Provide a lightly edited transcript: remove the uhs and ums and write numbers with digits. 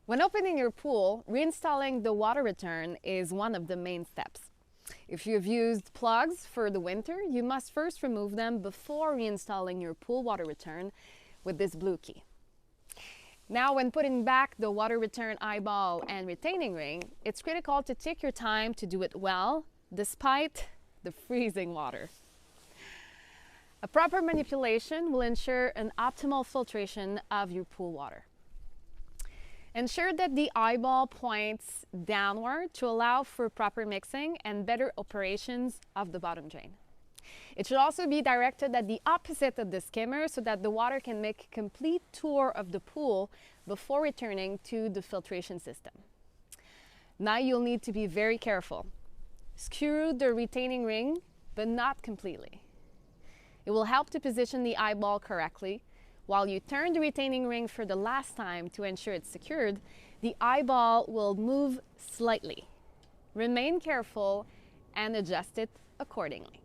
When opening your pool, reinstalling the water return is one of the main steps. If you've used plugs for the winter, you must first remove them before reinstalling your pool water return with this blue key. Now, when putting back the water return eyeball and retaining ring, it's critical to take your time to do it well, despite the freezing water. A proper manipulation will ensure an optimal filtration of your pool water. Ensure that the eyeball points downward to allow for proper mixing and better operations of the bottom drain. It should also be directed at the opposite of the skimmer so that the water can make a complete tour of the pool before returning to the filtration system. Now you'll need to be very careful. Screw the retaining ring, but not completely. It will help to position the eyeball correctly. While you turn the retaining ring for the last time to ensure it's secured, the eyeball will move slightly. Remain careful and adjust it accordingly.